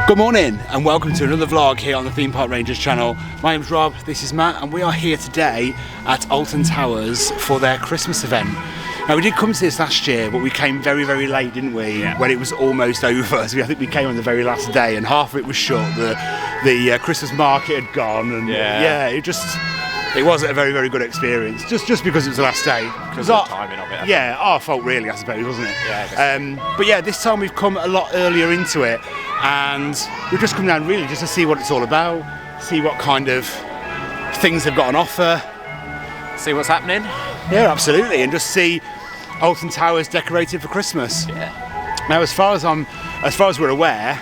Good morning and welcome to another vlog here on the Theme Park Rangers channel. My name's Rob, this is Matt, and we are here today at Alton Towers for their Christmas event. Now we did come to this last year, but we came very, very late, didn't we? Yeah. When it was almost over. So I think we came on the very last day and half of it was shut. The Christmas market had gone and it wasn't a very, very good experience, just because it was the last day. Because of the timing of it. Yeah, our fault really, I suppose, wasn't it? Yeah. But yeah, this time we've come a lot earlier into it, and we've just come down really just to see what it's all about, see what kind of things they've got on offer. See what's happening? Yeah, absolutely, and just see Alton Towers decorated for Christmas. Yeah. Now, as far as we're aware,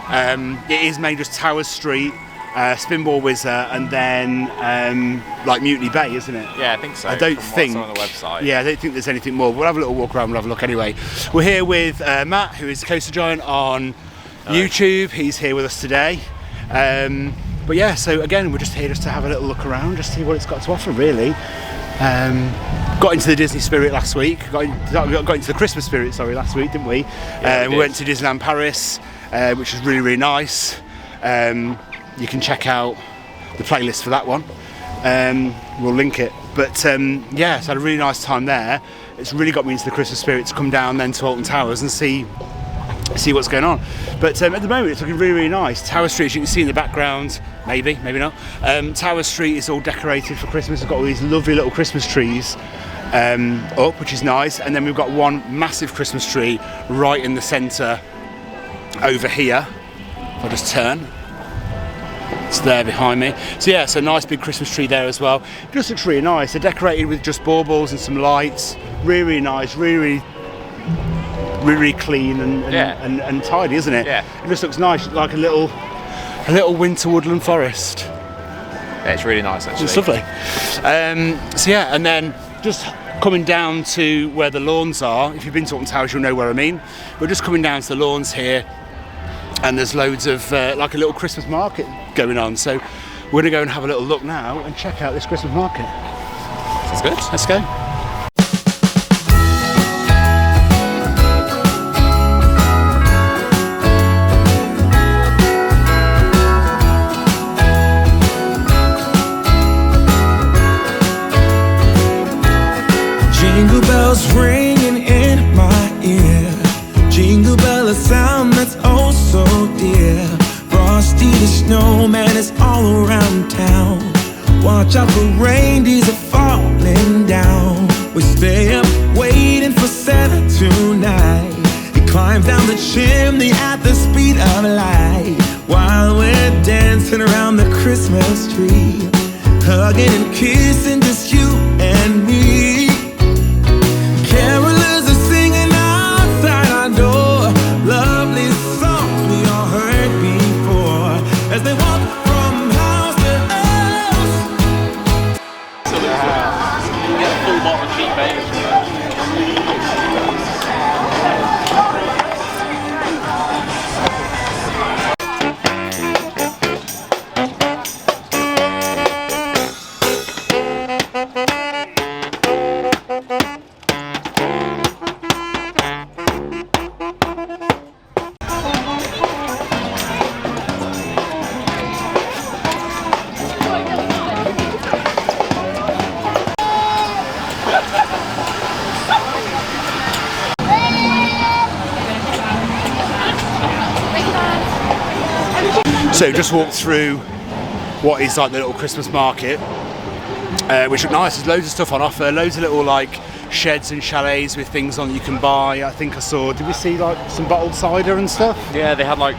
it is mainly just Towers Street, Spinball Wizzer, and then like Mutiny Bay, isn't it? Yeah, I think so. I don't think on the website. Yeah, I don't think there's anything more. We'll have a little walk around. We'll have a look anyway. We're here with Matt, who is Coaster Giant on YouTube. He's here with us today. But yeah, so again, we're just here just to have a little look around, just see what it's got to offer, really. Got into the Disney spirit last week. Got into the Christmas spirit, sorry, last week, didn't we? Yeah, we went to Disneyland Paris, which was really, really nice. You can check out the playlist for that one. We'll link it. But yeah, so I had a really nice time there. It's really got me into the Christmas spirit to come down then to Alton Towers and see what's going on. But at the moment it's looking really, really nice. Tower Street, as you can see in the background, maybe not. Tower Street is all decorated for Christmas. It's got all these lovely little Christmas trees up, which is nice. And then we've got one massive Christmas tree right in the centre over here. I'll just turn. It's there behind me. So yeah, it's a nice big Christmas tree there as well. It just looks really nice. They're decorated with just baubles and some lights. Really, really nice. Really clean and tidy, isn't it? Yeah. It just looks nice, like a little winter woodland forest. Yeah, it's really nice actually. It's lovely. So yeah, and then just coming down to where the lawns are. If you've been to Alton Towers, you'll know where I mean. We're just coming down to the lawns here, and there's loads of like a little Christmas market going on. So we're gonna go and have a little look now and check out this Christmas market. Sounds good. Let's go. Jingle bells ringing in my ear. Jingle bell, a sound that's oh so dear. Frosty the snowman is all around town. Watch out for reindeers are falling down. We stay up waiting for Santa tonight. He climbs down the chimney at the speed of light, while we're dancing around the Christmas tree, hugging and kissing just you and me. Carolers are singing outside our door, lovely songs we all heard before, as they walk from house to house. So you get a full bottle of cheap bagels. So just walked through what is like the little Christmas market, which look nice. There's loads of stuff on offer, loads of little like sheds and chalets with things on that you can buy. I think I saw, did we see like some bottled cider and stuff? Yeah, they had like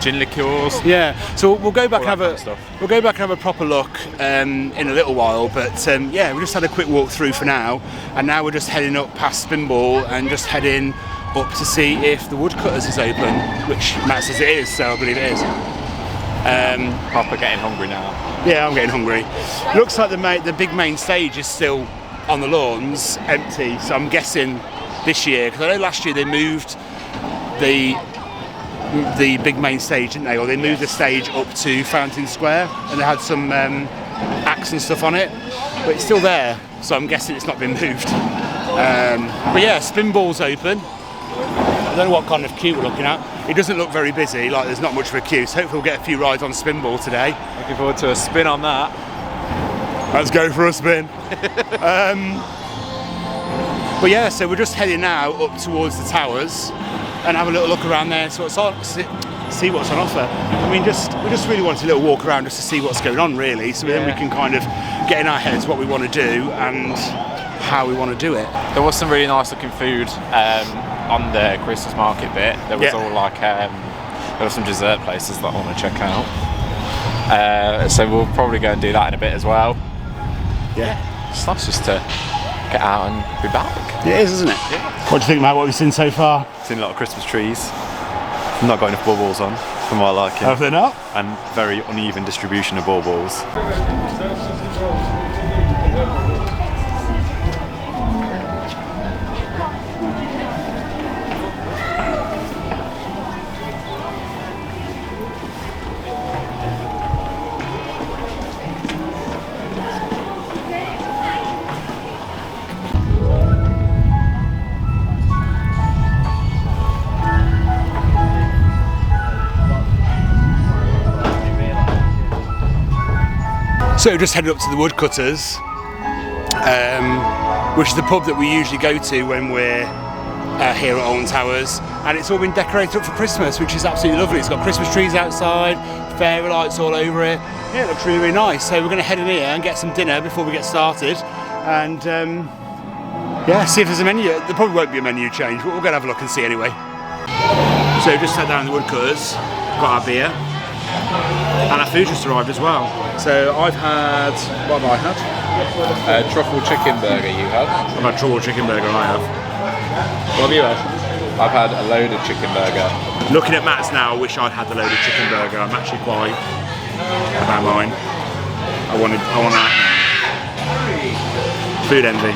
gin liqueurs. Yeah, so we'll go back and have a proper look in a little while. But yeah, we just had a quick walk through for now, and now we're just heading up past Spinball and just heading up to see if the Woodcutters is open, which Matt says it is, so I believe it is. Proper getting hungry now. Yeah, I'm getting hungry. Looks like the big main stage is still on the lawns, empty. So I'm guessing this year, because I know last year they moved the big main stage, didn't they? Or they moved the stage up to Fountain Square, and they had some acts and stuff on it, but it's still there. So I'm guessing it's not been moved. But yeah, Spinball's open. I don't know what kind of queue we're looking at. It doesn't look very busy, like there's not much of a queue, so hopefully we'll get a few rides on Spinball today. Looking forward to a spin on that. Let's go for a spin. But yeah, so we're just heading now up towards the towers and have a little look around there, see what's on offer. I mean, we just really want a little walk around just to see what's going on, really, so then we can kind of get in our heads what we want to do and how we want to do it. There was some really nice looking food on the Christmas market bit. There was all like, there were some dessert places that I want to check out. So we'll probably go and do that in a bit as well. Yeah. It's nice just to get out and be back. It is, isn't it? Yeah. What do you think about what we've seen so far? Seen a lot of Christmas trees. Not got enough baubles on, for my liking. Have they not? And very uneven distribution of baubles. So we just headed up to the Woodcutters, which is the pub that we usually go to when we're here at Alton Towers, and it's all been decorated up for Christmas, which is absolutely lovely. It's got Christmas trees outside, fairy lights all over it. Yeah, it looks really, really nice. So we're going to head in here and get some dinner before we get started, and yeah, see if there's a menu. There probably won't be a menu change, but we're going to have a look and see anyway. So we just sat down in the Woodcutters, got our beer. And our food just arrived as well. So I've had, what have I had? Truffle chicken burger you had. I've had truffle chicken burger, I have. What have you had? I've had a loaded chicken burger. Looking at Matt's now, I wish I'd had the loaded chicken burger. I'm actually quite about mine. I want that. Food envy.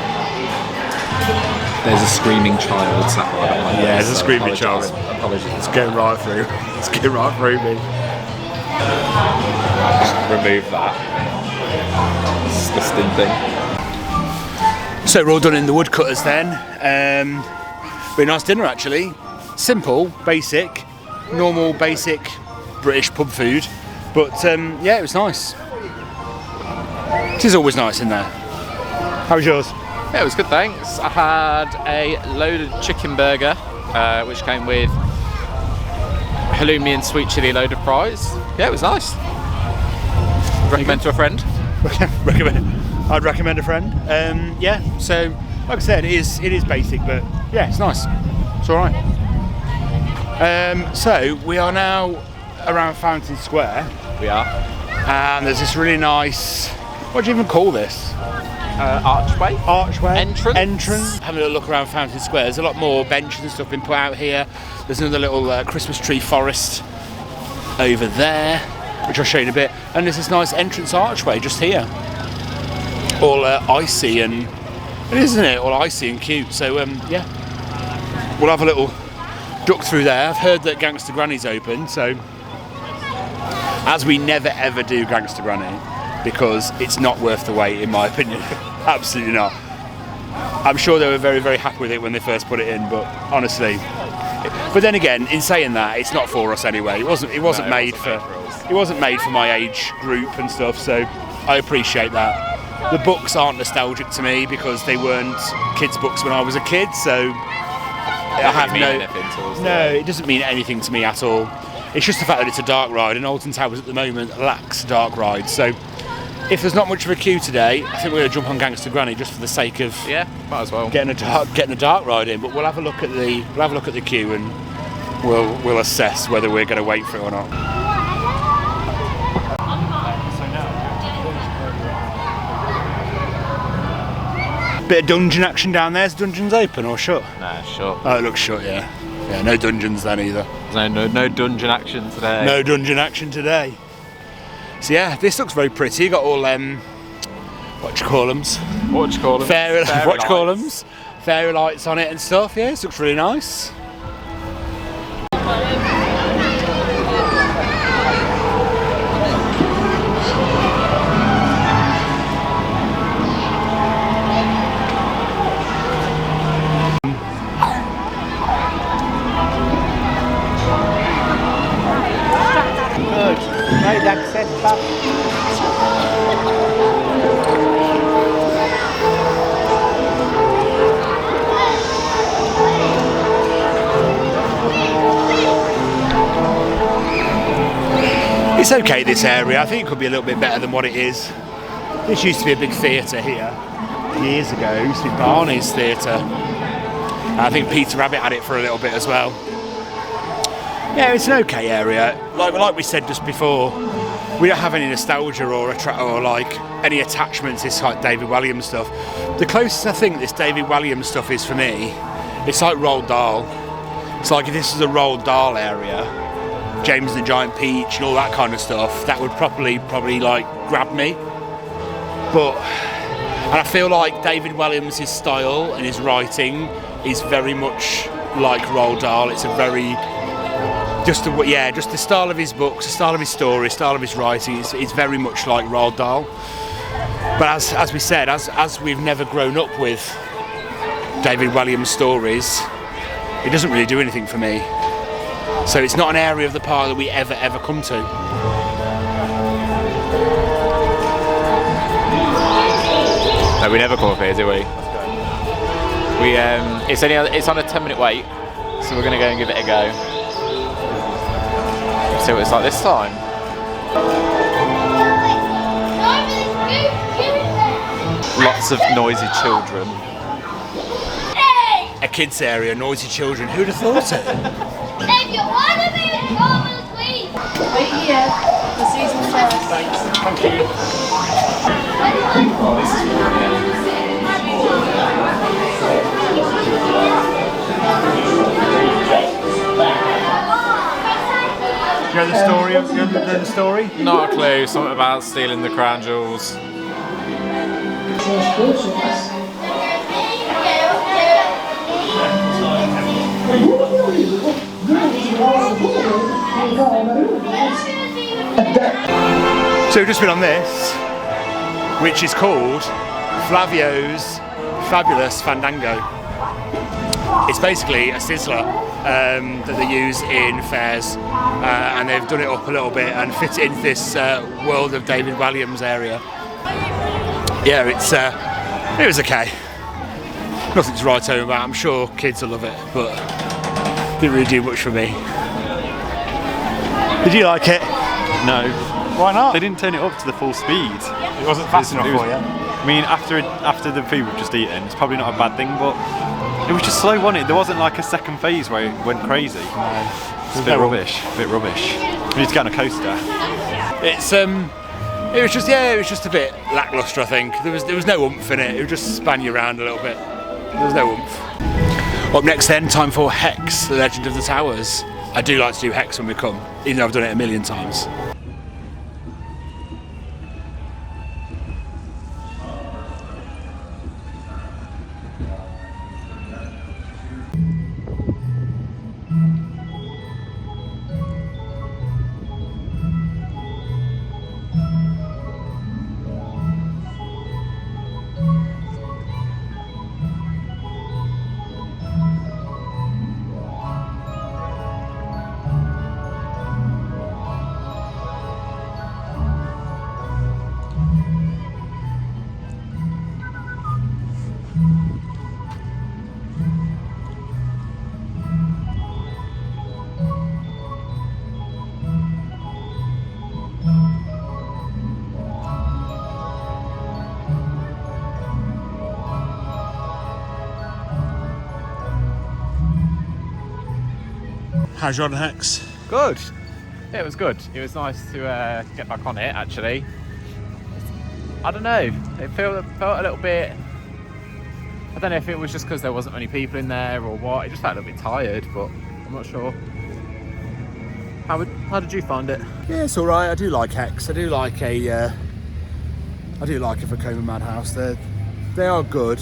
There's a screaming child sat right behind me. Yeah, there's a screaming child. Apologies. It's going right through. It's going right through me. Just remove that disgusting thing. So we're all done in the Woodcutters then. Very nice dinner actually. Simple, basic, normal, basic British pub food. But yeah, it was nice. It is always nice in there. How was yours? Yeah, it was good, thanks. I had a loaded chicken burger, which came with halloumi and sweet chilli loaded fries. Yeah, it was nice. Recommend to a friend. I'd recommend a friend. Yeah, so like I said, it is basic, but yeah, it's nice. It's all right. So we are now around Fountain Square. We are. And there's this really nice, what do you even call this? Archway. Entrance. Having a look around Fountain Square. There's a lot more benches and stuff been put out here. There's another little Christmas tree forest over there, which I'll show you in a bit. And there's this nice entrance archway just here. All icy and isn't it? All icy and cute. So yeah, we'll have a little duck through there. I've heard that Gangster Granny's open, so as we never ever do Gangster Granny, because it's not worth the wait in my opinion. Absolutely not. I'm sure they were very, very happy with it when they first put it in, but honestly. But then again, in saying that, it's not for us anyway. It wasn't made for my age group and stuff, so I appreciate that. The books aren't nostalgic to me because they weren't kids' books when I was a kid, so I have no, it doesn't mean anything to me at all. It's just the fact that it's a dark ride, and Alton Towers at the moment lacks dark rides. So if there's not much of a queue today, I think we're going to jump on Gangster Granny just for the sake of might as well getting a dark ride in. But we'll have a look at the queue and we'll assess whether we're going to wait for it or not. Bit of dungeon action down there. Is dungeons open or shut? Nah, shut. Oh, it looks shut. Yeah, no dungeons then either. No dungeon action today. No dungeon action today. So yeah, this looks very pretty. You got all fairy lights on it and stuff. Yeah, this looks really nice. It's okay, this area. I think it could be a little bit better than what it is. This used to be a big theatre here years ago. It used to be Barney's Theatre. And I think Peter Rabbit had it for a little bit as well. Yeah, it's an okay area. Like we said just before, we don't have any nostalgia or like any attachment to this like David Walliams stuff. The closest I think this David Walliams stuff is for me, it's like Roald Dahl. It's like if this is a Roald Dahl area, James and the Giant Peach and all that kind of stuff, that would probably like grab me. And I feel like David Walliams' style and his writing is very much like Roald Dahl. It's a very just the style of his books, the style of his story, the style of his writing. It's very much like Roald Dahl. But as we said, as we've never grown up with David Walliams stories, it doesn't really do anything for me. So it's not an area of the park that we ever come to. No, we never come up here, do we? It's on a 10-minute wait, so we're going to go and give it a go. See what it's like this time. Lots of noisy children. A kids area, noisy children. Who'd have thought it? If you want to be in trouble, please. Wait here. The season first. Thanks. Thank you. Do you know the story? Do you know the story? Not a clue. Something about stealing the crown jewels. So we've just been on this, which is called Flávio's Fabulous Fandango. It's basically a sizzler that they use in fairs, and they've done it up a little bit and fit it into this World of David Walliams area. Yeah, it was okay. Nothing to write home about. I'm sure kids will love it, but didn't really do much for me. Did you like it? No. Why not? They didn't turn it up to the full speed. It wasn't fast enough for you. I mean, after the food we've just eaten, it's probably not a bad thing, but it was just slow, wasn't it? There wasn't like a second phase where it went crazy. No. It's a bit rubbish. A bit rubbish. We need to get on a coaster. It was just a bit lacklustre. I think there was no oomph in it. It would just span you around a little bit. There was no oomph. Up next then, time for Hex, the Legend of the Towers. I do like to do Hex when we come, even though I've done it a million times. How's your Hex? Good. Yeah, it was good. It was nice to get back on it, actually. I don't know. It felt a little bit... I don't know if it was just because there wasn't many people in there or what. It just felt a little bit tired, but I'm not sure. How did you find it? Yeah, it's all right. I do like Hex. I do like a Vekoma Madhouse. They are good.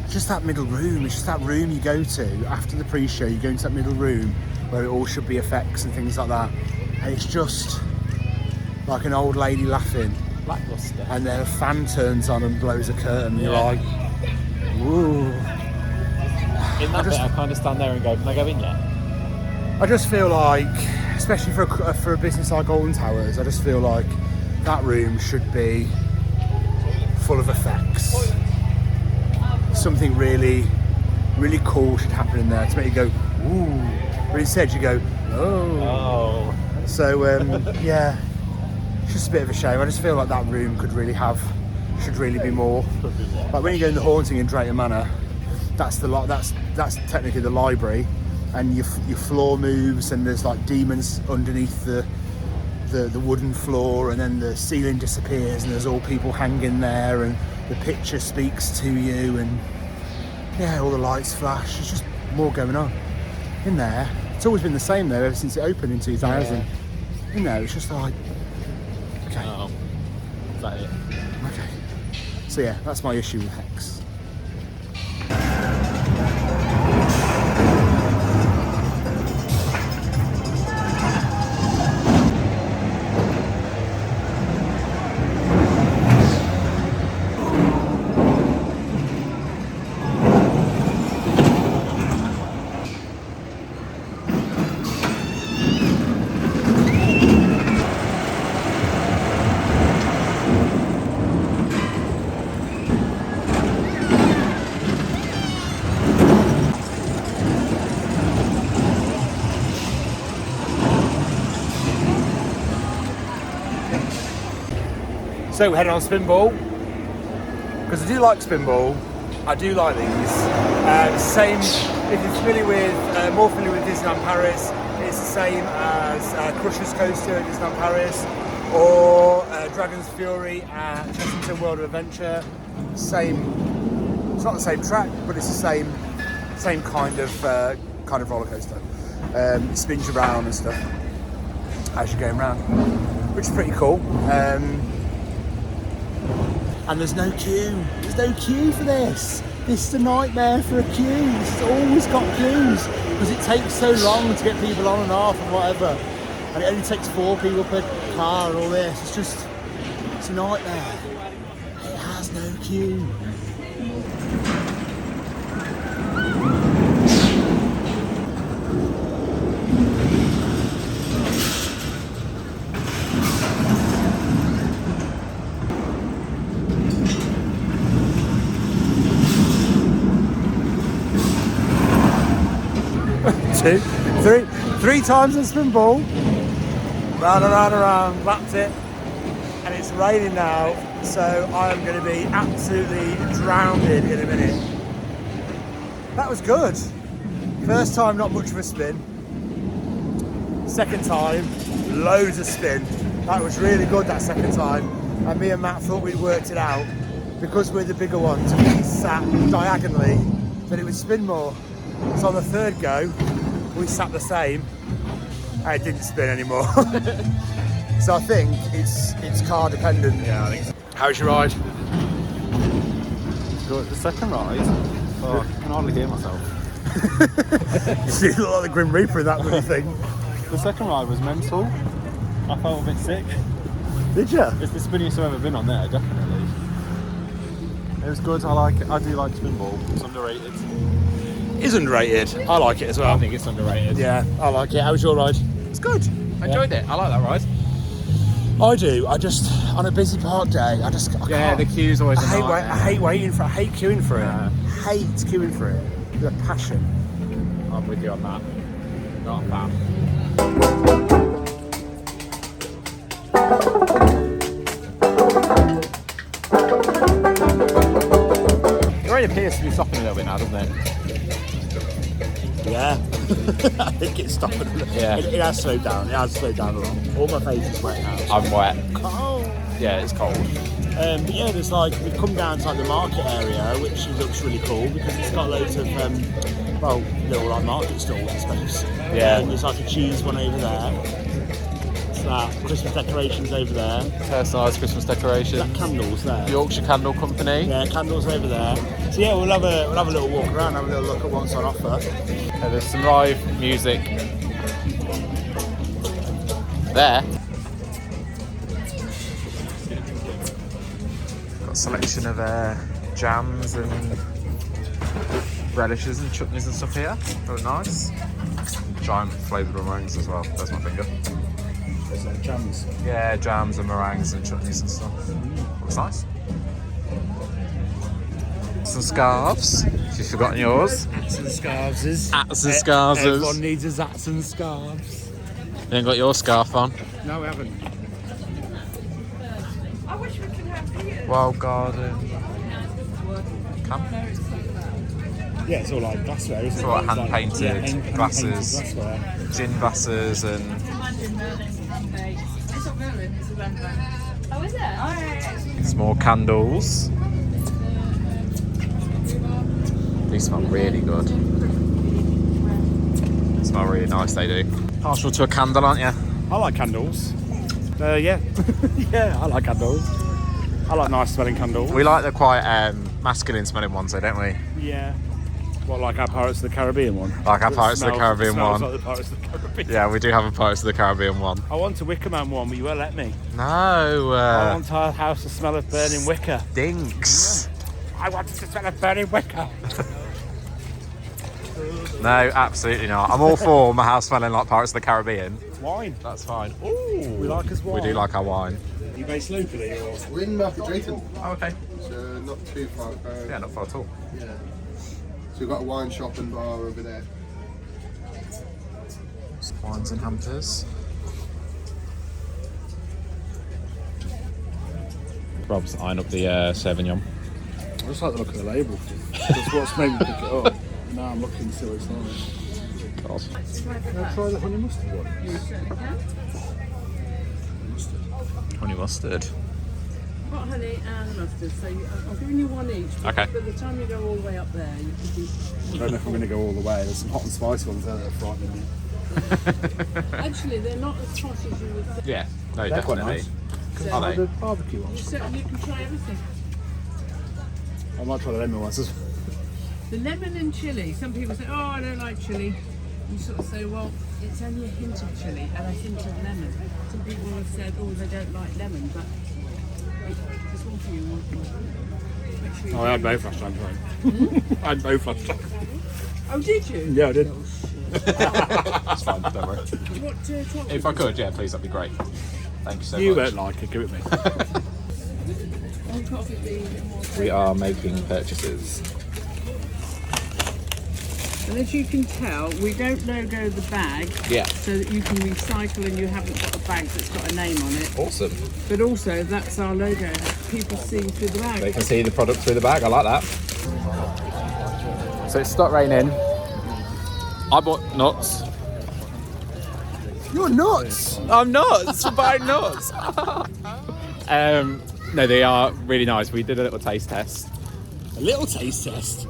Just that middle room, it's just that room you go to after the pre-show. You go into that middle room where it all should be effects and things like that, and it's just like an old lady laughing, Lackluster. and then a fan turns on and blows a curtain, and you're like, woo. In that bit, I kind of stand there and go, can I go in yet? I just feel like, especially for a business like Alton Towers, I just feel like that room should be full of effects. Something really, really cool should happen in there to make you go, ooh. But instead you go, oh. So yeah, it's just a bit of a shame. I just feel like that room should really be more. Like when you go in the haunting in Drayton Manor, that's technically the library, and your floor moves, and there's like demons underneath the wooden floor, and then the ceiling disappears, and there's all people hanging there, and the picture speaks to you, and yeah, all the lights flash. There's just more going on in there. It's always been the same though, ever since it opened in 2000. Yeah. You know, it's just like, okay. Oh, is that it? Okay. So yeah, that's my issue with Hex. So we're heading on Spinball, because I do like Spinball, I do like these. Same, if you're more familiar with Disneyland Paris, it's the same as Crusher's Coaster at Disneyland Paris, or Dragon's Fury at Chessington World of Adventure. Same, it's not the same track, but it's the same kind of roller coaster. It spins you around and stuff as you're going around, which is pretty cool. And there's no queue. There's no queue for this. This is a nightmare for a queue. This has always got queues because it takes so long to get people on and off and whatever. And it only takes 4 people per car and all this. It's a nightmare. It has no queue. Three times on Spinball, round and round and round, lapped it, and it's raining now, so I am going to be absolutely drowned in a minute. That was good. First time, not much of a spin. Second time, loads of spin. That was really good that second time, and me and Matt thought we'd worked it out, because we're the bigger ones, we sat diagonally, that it would spin more. So on the third go, we sat the same, and it didn't spin anymore. So I think it's car dependent. Yeah, I think so. How's your ride? Good. The second ride, I can hardly hear myself. You look like the Grim Reaper in that little thing. The second ride was mental. I felt a bit sick. Did you? It's the spinniest I've ever been on there, definitely. It was good. I like it. I do like Spinball. It's underrated. Is underrated. I like it as well. I think it's underrated. Yeah, I like it. How was your ride? It's good. I enjoyed it. I like that ride. I do. I just, on a busy park day, I can't. The queue's always I hate queuing for it. Yeah. I hate queuing for it with a passion. I'm with you on that. Not a fan. It really appears to be stopping a little bit now, doesn't it? Yeah. I think it's stopping a little. Yeah. It has slowed down. It has slowed down a lot. All my face is wet now. I'm wet. Cold. Yeah, it's cold. But yeah, there's we've come down to the market area, which looks really cool because it's got loads of little market stalls, I suppose. Yeah. There's a cheese one over there. Christmas decorations over there. Personalised Christmas decorations. Candles there. Yorkshire Candle Company. Yeah, candles over there. So yeah, we'll have a little walk around, have a little look at what's on offer. There's some live music there. Got a selection of jams and relishes and chutneys and stuff here. Very nice. giant flavoured meringues as well. There's my finger. It's like jams. Yeah, jams and meringues and chutneys and stuff. Looks nice. Some scarves, if you've forgotten yours. Hats and scarves. Hats and scarves. Everyone needs his hats and scarves. You ain't got your scarf on. No, we haven't. I wish we could have here. Wild Garden. Come. Yeah, it's all like glassware, isn't It's it? all like hand-painted hand-painted glasses, glassware. gin glasses and Oh, is it? some more candles. These smell really good. They smell really nice, they do. Partial to a candle, aren't you? I like candles. Yeah. Yeah, I like candles. I like nice smelling candles. We like the quite masculine smelling ones though, don't we? Yeah. What, like our Pirates of the Caribbean one? Like our That Pirates of the smells- Caribbean smells one. Like the Pirates of the Caribbean. Yeah, we do have a Pirates of the Caribbean one. I want a Wicker Man one, but you won't let me. No. I want our house to smell of burning wicker. Stinks. I want it to smell of burning wicker. No, absolutely not. I'm all for my house smelling like Pirates of the Caribbean. Wine. That's fine. Ooh. We like us wine. We do like our wine. Are you based locally or? We're in Market Drayton, Oh, okay. so not too far. Yeah, not far at all. Yeah. So we've got a wine shop and bar over there. Wines and hampers. Rob's eyeing up the Sauvignon. I just like the look of the label. That's what's made me pick it up. Now I'm looking to see what it's like. Can I try the honey mustard one? Honey mustard. Hot honey and mustard. So I'm giving you one each. Okay. By the time you go all the way up there, you can do. I don't know if I'm going to go all the way. There's some hot and spicy ones there that are frightening me. Actually, they're not as hot as you would think. Yeah, no, They're quite definitely. nice. Are they? The barbecue ones. So you can try everything. I might try the lemon ones as well. The lemon and chilli. Some people say, "Oh, I don't like chilli." You sort of say, "Well, it's only a hint of chilli and a hint of lemon." Some people have said, "Oh, they don't like lemon," but there's one for you. One for you. Make sure you Oh, I had both last time, sorry. I had both last time. Oh, did you? Yeah, I did. That's fine, don't worry. What? If I could, yeah, please, that'd be great. Thank you so You much. won't like it, give it me. One coffee bean. We are making purchases. And as you can tell, we don't logo the bag Yeah. so that you can recycle and you haven't got a bag that's got a name on it. Awesome. But also, that's our logo. People see through the bag. They can see the product through the bag. I like that. So it stopped raining. I bought nuts. You're nuts! I'm nuts for buying nuts. No, they are really nice. We did a little taste test. A little taste test.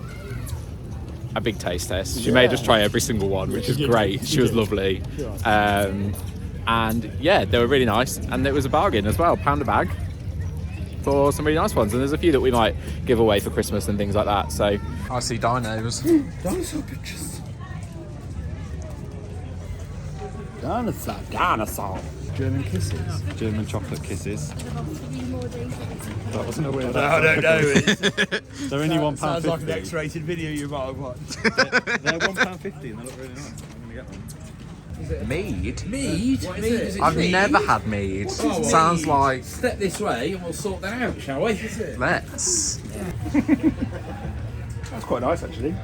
A big taste test. She made us try every single one, which is great. She was lovely. And yeah, they were really nice. And it was a bargain as well, £1 a bag for some really nice ones. And there's a few that we might give away for Christmas and things like that. So I see dinos. Dinosaur pictures. Dinosaur. German kisses. German chocolate kisses. That wasn't a weird. I don't know. They're only £1.50. Sounds like an X-rated video you might have watched. They're £1.50 and they look really nice. I'm gonna get one. Mead? Mead? Is it I've mead? never had mead. well, Sounds like Step this way and we'll sort that out, shall we? let's. That's quite nice, actually.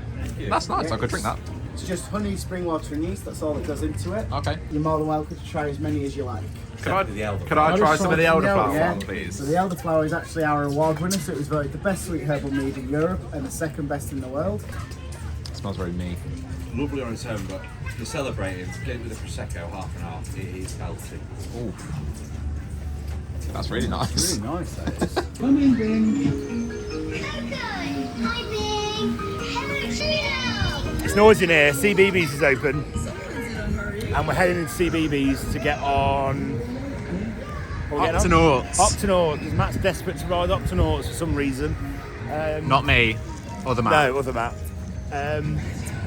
That's nice. I could drink that. It's just honey, spring water and yeast, that's all that goes into it. Okay. You're more than welcome to try as many as you like. Could I I'll try just some of the try elderflower yeah. one, please? So the elderflower is actually our award winner, so it was voted the best sweet herbal mead in Europe and the second best in the world. It smells very mead. Lovely on its own, but you're celebrating, get it with a Prosecco, half and half, it is healthy. Ooh. That's really nice. Really nice, that is. Come in, Ben. It's noisy in here. CBeebies is open. And we're heading into CBeebies to get on... Up to Noughts. Up to Noughts. Matt's desperate to ride up to Noughts for some reason. Not me. Other man. No, other Matt.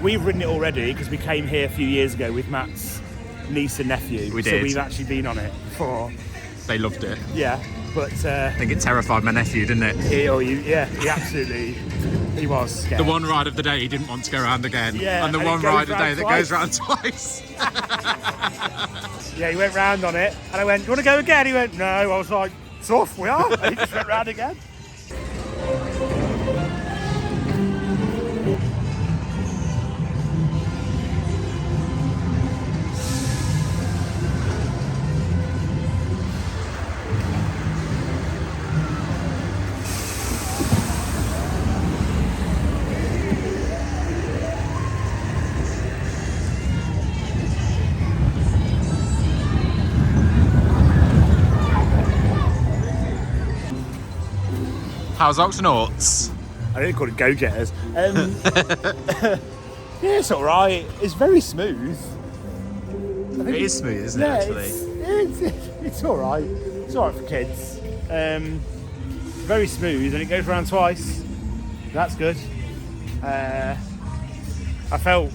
We've ridden it already because we came here a few years ago with Matt's niece and nephew. We So did. we've actually been on it before. They loved it. Yeah, but I think it terrified my nephew, didn't it? he absolutely He was. Yeah. The one ride of the day he didn't want to go around again. Yeah, and the and it one goes ride of the day round that goes round twice. Yeah, he went round on it, and I went, "Do you want to go again?" He went, "No." I was like, "Tough, we are." And he just went round again. How's Octonauts? I didn't call it go-jetters. Yeah, it's all right. It's very smooth. It is smooth, isn't it, actually? It's all right. It's all right for kids. Very smooth, and it goes around twice. That's good. I felt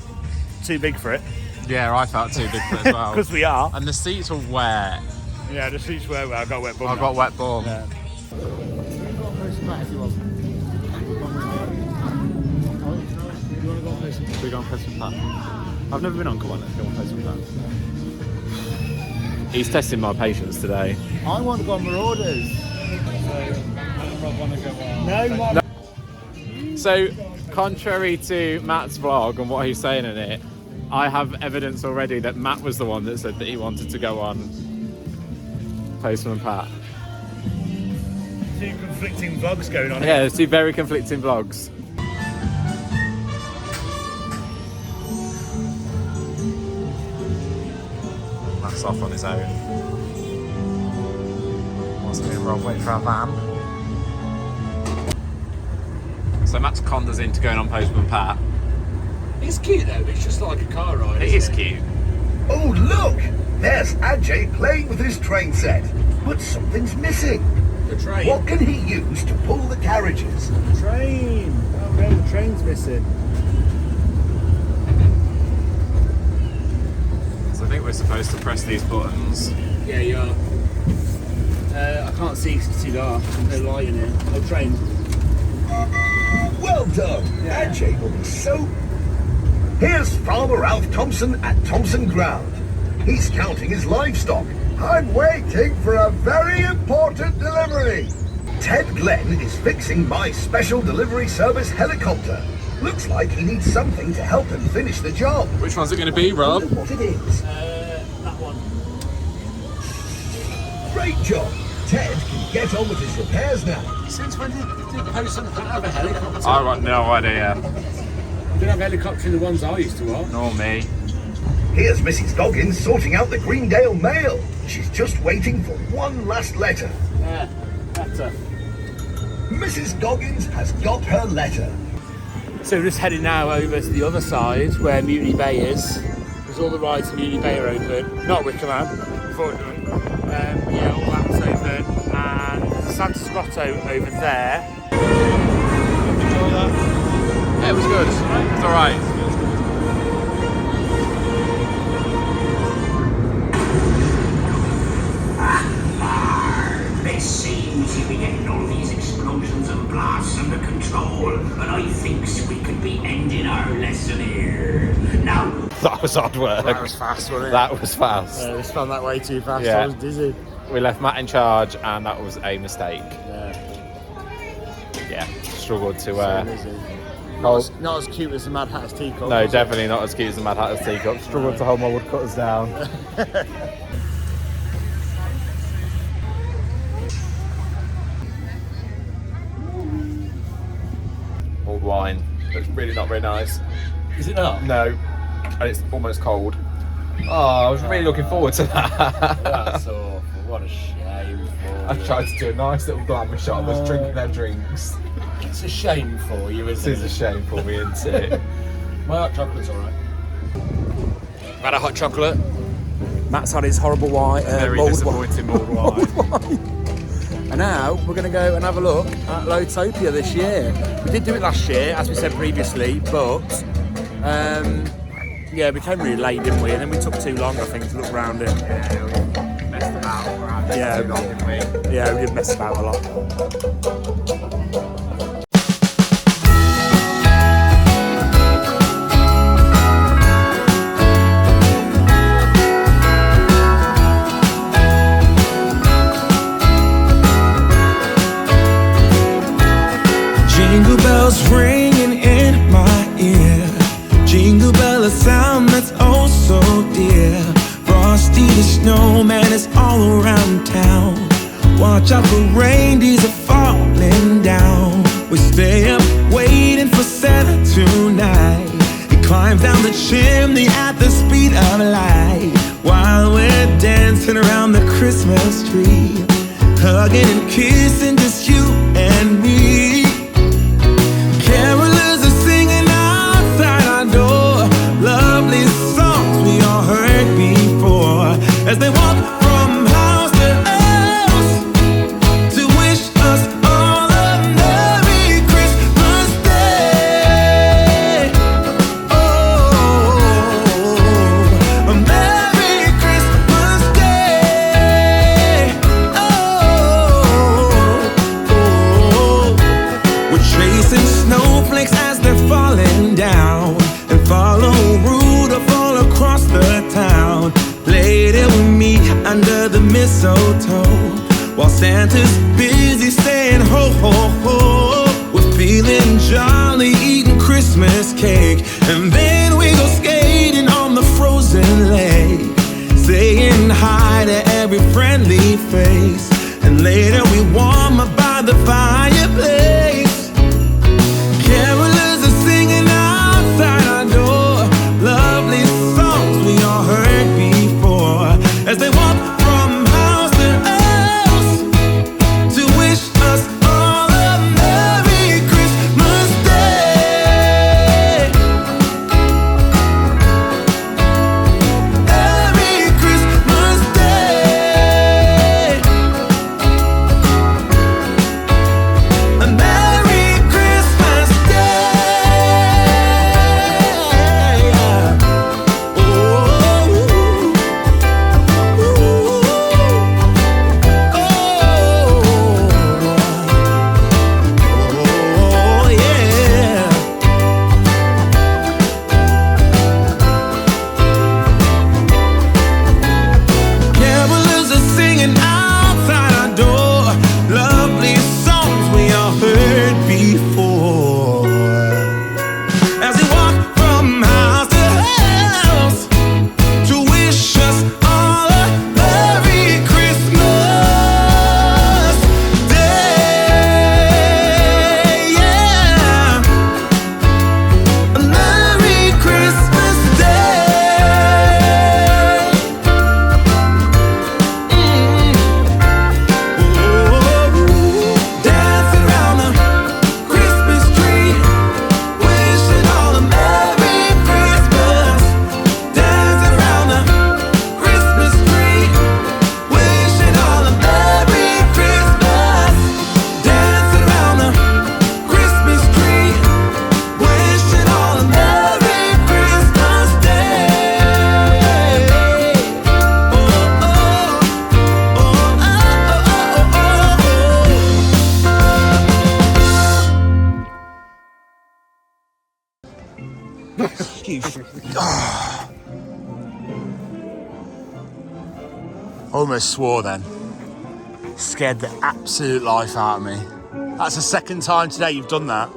too big for it. Yeah, I felt too big for it as well. Because we are. And the seats were wet. Yeah, the seats were wet. I got wet bum. I got wet bum. Yeah. Should we go and play some Pat? I've never been on. Come on, let's go and play some Pat. He's testing my patience today. I want to go on Marauders. No. So, contrary to Matt's vlog and what he's saying in it, I have evidence already that Matt was the one that said that he wanted to go on Postman Pat. Two conflicting vlogs going on. Yeah, there's two very conflicting vlogs. Matt's off on his own. What's me and Rob waiting for our van. So Matt's conned us into going on Postman Pat. It's cute though, it's just like a car ride. It is cute. Oh look! There's Ajay playing with his train set. But something's missing. The train. What can he use to pull the carriages? Train. Oh no, the train's missing. So I think we're supposed to press these buttons. Yeah, you are. I can't see because it's too dark. There's no light in here. No train. Well done! Yeah. Ajay will be so... Here's Farmer Ralph Thompson at Thompson Ground. He's counting his livestock. I'm waiting for a very important delivery. Ted Glenn is fixing my special delivery service helicopter. Looks like he needs something to help him finish the job. Which one's it going to be, Rob? Wonder what it is. That one. Great job. Ted can get on with his repairs now. Since when did Postman Pat have a helicopter? I've got no idea. We didn't have a helicopter in the ones I used to have. Nor me. Here's Mrs. Goggins sorting out the Greendale mail. She's just waiting for one last letter. Yeah, better. Mrs. Goggins has got her letter. So we're just heading now over to the other side where Mutiny Bay is. Because all the rides in Mutiny Bay are open. Not Wickerman, unfortunately. Yeah, all that's open. And there's a Santa's Grotto over there. Enjoy that? Yeah, it was good. It was alright. It seems you've been getting all these explosions and blasts under control, and I think we could be ending our lesson here. Now, That was hard work. That was fast, wasn't it? That was fast. We spun that way too fast. Yeah. I was dizzy. We left Matt in charge, and that was a mistake. Yeah. Struggled to. Not as cute as the Mad Hatter's teacup. No, definitely not as cute as the Mad Hatter's teacup. Struggled to hold my woodcutters down. Old wine. It's really not very nice. Is it not? No, and it's almost cold. Oh, I was really looking forward to that. That's awful. What a shame for I tried to do a nice little glamour shot of us drinking their drinks. It's a shame for you, This isn't is it? a shame for me, isn't it? My hot chocolate's alright. Had a hot chocolate. Matt's had his horrible wine. Very disappointing mulled wine. And now we're going to go and have a look at Lightopia this year. We did do it last year, as we said previously, but yeah, we came really late, didn't we? And then we took too long, I think, to look around it. Yeah, we messed about. Yeah, Too long, didn't we? Yeah, we did mess about a lot. oh so dear. Frosty the snowman is all around town. Watch out for reindeers are falling down. We stay up waiting for Santa tonight. He climbs down the chimney at the speed of light, while we're dancing around the Christmas tree, hugging and kissing just you and me. Carolers are singing outside our door, lovely songs we all heard before, as they walk from house to house to wish us all a Merry Christmas Day. Oh, a Merry Christmas Day. We're chasing snowflakes as they're falling down, and follow Rudolph all across the town. Later we meet under the mistletoe, while Santa's busy saying ho ho ho. We're feeling jolly, eating Christmas cake, and then we go skating on the frozen lake, saying hi to every friendly face, and later we warm up by the fireplace. Carolers are singing outside our door, lovely songs we all heard before, as they walk from house to house to wish us all a Merry Christmas Day. Merry Christmas Day. A Merry Christmas Day. Oh, yeah. Carolers are singing outside our door, lovely songs we all heard before, as they walk from house to house to wish us all a Merry Christmas Day. Yeah, a Merry Christmas Day. Dancing around the Christmas tree, wishing all a Merry Christmas. Dancing around the Christmas tree, wishing all a Merry Christmas. Dancing around the Christmas tree, wishing all a Merry Christmas Day. Almost swore then. Scared the absolute life out of me. That's the second time today you've done that.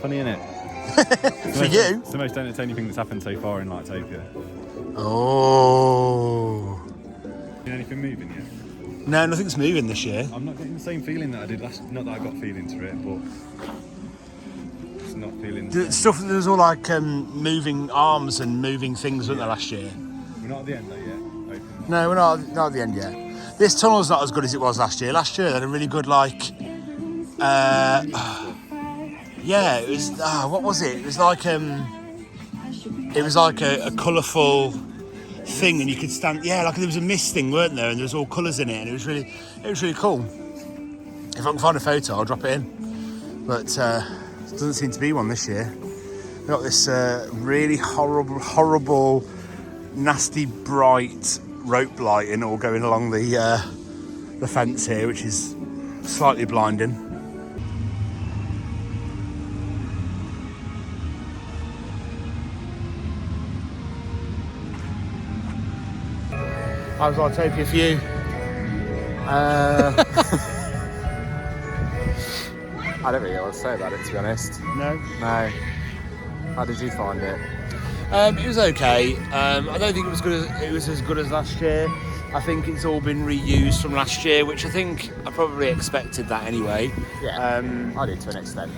Funny, innit? For you? It's the most entertaining thing that's happened so far in Lightopia. Oh. Seen anything moving yet? No, nothing's moving this year. I'm not getting the same feeling that I did last. Not that I got feelings for it, but it's not feeling. The stuff, there was all like moving arms and moving things, weren't there, last year? We're not at the end though yet. Open. No, we're not at the end yet. This tunnel's not as good as it was last year. Last year they had a really good yeah, it was what was it? It was like a colourful thing, and you could stand. Yeah, like there was a mist thing, weren't there? And there was all colours in it, and it was really cool. If I can find a photo, I'll drop it in. But there doesn't seem to be one this year. We've got this really horrible, nasty, bright rope lighting all going along the fence here, which is slightly blinding. How's Lightopia for you? I don't really know what to say about it, to be honest. No? No. How did you find it? It was okay. I don't think it was as good as last year. I think it's all been reused from last year, which I think I probably expected that anyway. Yeah, I did to an extent.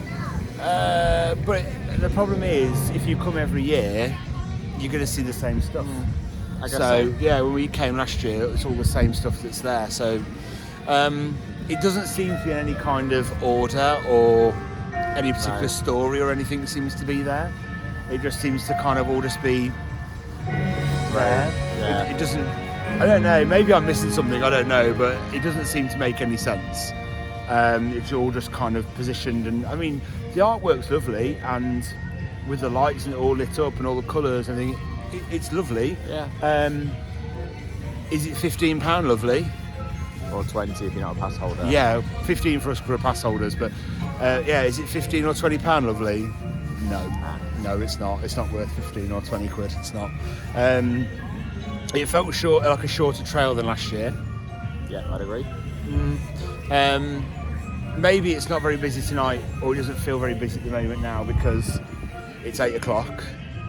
But the problem is, if you come every year, you're going to see the same stuff. I guess so. Yeah, when we came last year, it's all the same stuff that's there. So it doesn't seem to be in any kind of order or any particular story or anything seems to be there. It just seems to kind of all just be there. Yeah. It doesn't. I don't know. Maybe I'm missing something. I don't know, but it doesn't seem to make any sense. It's all just kind of positioned, and I mean, the artwork's lovely, and with the lights and it all lit up and all the colours, I think it's lovely. Yeah. Is it £15 lovely? Or 20 if you're not a pass holder. Yeah, 15 for us for pass holders, but yeah, is it £15 or £20 lovely? No, it's not. It's not worth 15 or 20 quid. It's not. It felt like a shorter trail than last year. Yeah, I'd agree. Maybe it's not very busy tonight, or it doesn't feel very busy at the moment now because it's 8 o'clock.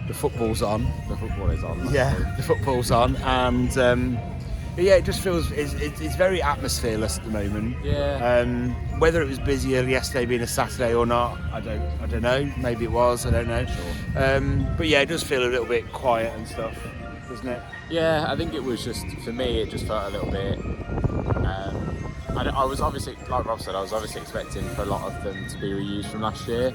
The football's on. The football is on. Yeah, the football's on, and yeah, it just feels it's very atmosphereless at the moment. Yeah. Whether it was busier yesterday being a Saturday or not, I don't know. Maybe it was. I don't know. Sure. But yeah, it does feel a little bit quiet and stuff, doesn't it? Yeah, I think it was just, for me, it just felt a little bit. I was obviously, like Rob said, I was obviously expecting for a lot of them to be reused from last year.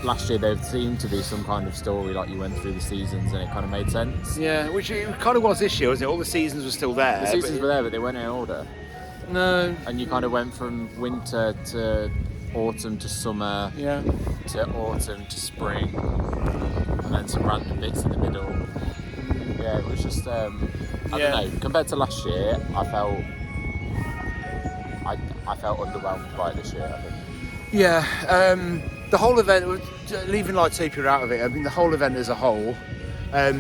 Last year there seemed to be some kind of story, like you went through the seasons and it kind of made sense. Yeah, which it kind of was this year, wasn't it? All the seasons were still there. The seasons were there, but they weren't in order. No. And you kind of went from winter to autumn to summer, to autumn to spring, and then some random bits in the middle. Yeah, it was just, I don't know, compared to last year, I felt underwhelmed by this year, I think. Yeah, the whole event, leaving Lightopia out of it, I mean the whole event as a whole, I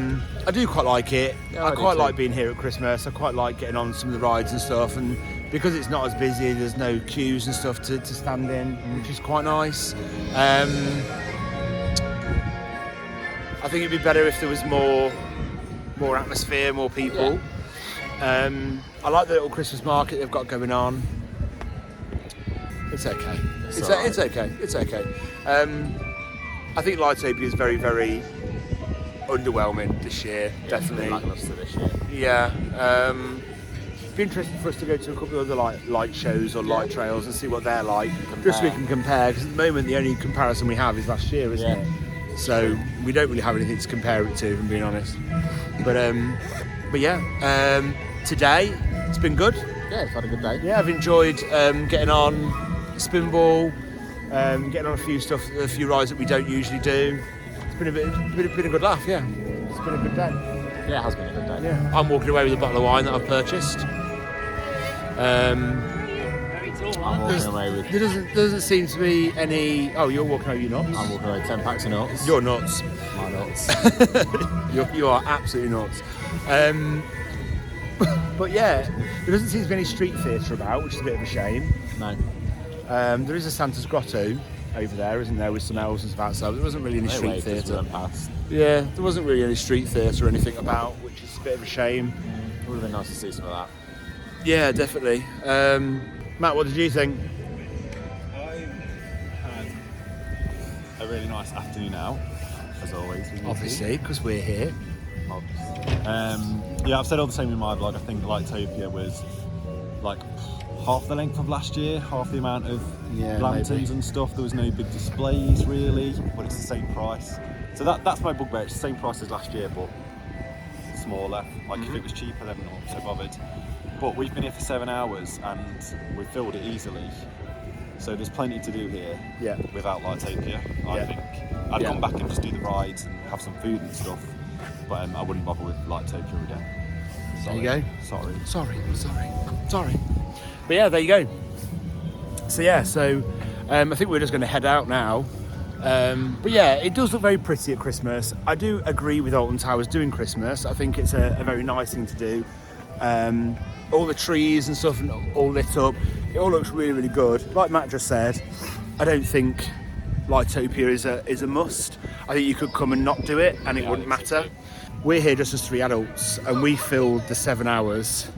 do quite like it. Yeah, I quite like being here at Christmas. I quite like getting on some of the rides and stuff, and because it's not as busy, there's no queues and stuff to stand in, which is quite nice. I think it'd be better if there was more atmosphere, more people. Yeah. I like the little Christmas market they've got going on. It's okay. It's okay. It's okay. I think Lightopia is very, very underwhelming this year. Yeah, definitely. Lackluster this year. Yeah. It'd be interesting for us to go to a couple of other light shows or light trails and see what they're like, just so we can compare. Because at the moment, the only comparison we have is last year, isn't it? So we don't really have anything to compare it to, if I'm being honest. But yeah, today it's been good. Yeah, it's had a good day. Yeah, I've enjoyed getting on Spinball, getting on a few rides that we don't usually do. It's been a good laugh. Yeah, it's been a good day. Yeah, it has been a good day. Yeah, I'm walking away with a bottle of wine that I've purchased. I'm walking away with. There doesn't seem to be any. Oh, you're walking away. You're nuts. I'm walking away with 10 packs of nuts. You're nuts. My nuts. you are absolutely nuts. But yeah, there doesn't seem to be any street theatre about, which is a bit of a shame. No. There is a Santa's Grotto over there, isn't there, with some elves and stuff outside. There wasn't really any street theatre. Yeah, there wasn't really any street theatre or anything about, which is a bit of a shame. It would have been nice to see some of that. Yeah, definitely. Matt, what did you think? I had a really nice afternoon out, as always. Obviously, because we're here. Yeah, I've said all the same in my vlog. I think Lightopia was like half the length of last year, half the amount of lanterns and stuff. There was no big displays really, but it's the same price. So that's my bugbear. It's the same price as last year, but smaller. Like if it was cheaper, then I'm not so bothered. But we've been here for 7 hours and we've filled it easily. So there's plenty to do here without Lightopia, I think. I'd come back and just do the rides and have some food and stuff, but I wouldn't bother with Lightopia again. There you go. Sorry. But yeah, there you go. So yeah, I think we're just going to head out now. But yeah, it does look very pretty at Christmas. I do agree with Alton Towers doing Christmas. I think it's a very nice thing to do. All the trees and stuff all lit up. It all looks really, really good. Like Matt just said, I don't think Lightopia is a must. I think you could come and not do it and it wouldn't matter. We're here just as 3 adults and we filled the 7 hours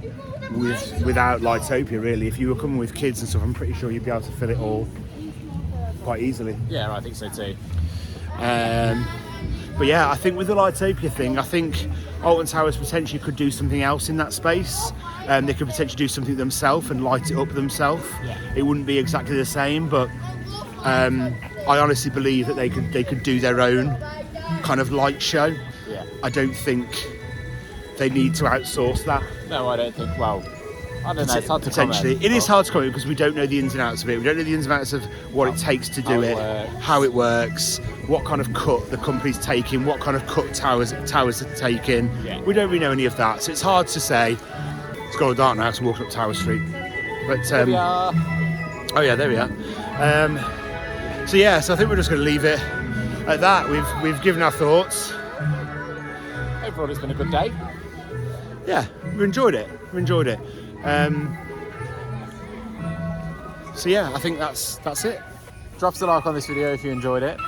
without Lightopia really. If you were coming with kids and stuff, I'm pretty sure you'd be able to fill it all quite easily. Yeah, I think so too. But yeah, I think with the Lightopia thing, I think Alton Towers potentially could do something else in that space. They could potentially do something themselves and light it up themselves. Yeah. It wouldn't be exactly the same, but I honestly believe that they could do their own kind of light show. Yeah. I don't think they need to outsource that. No, I don't think. Well, I don't know. It's hard to potentially. comment. It is hard to comment because we don't know the ins and outs of it. We don't know the ins and outs of what it takes to do it, how it works, what kind of cut the company's taking, what kind of cut towers are taking. Yeah. We don't really know any of that, so it's hard to say. It's got all dark now, so walking up Tower Street. But There we are. oh yeah, there we are. So yeah, so I think we're just going to leave it at that. We've given our thoughts. Overall, it's been a good day. Yeah, we enjoyed it. So yeah, I think that's it. Drop us a like on this video if you enjoyed it.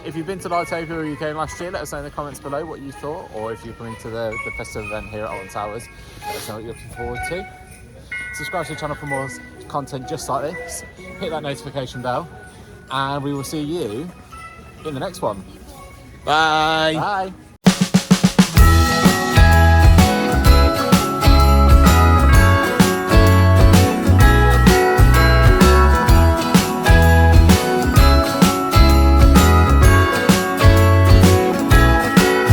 If you've been to Lightopia or you came last year, let us know in the comments below what you thought, or if you're coming to the festive event here at Alton Towers, let us know what you're looking forward to. Subscribe to the channel for more content just like this. Hit that notification bell, and we will see you in the next one. Bye. Bye.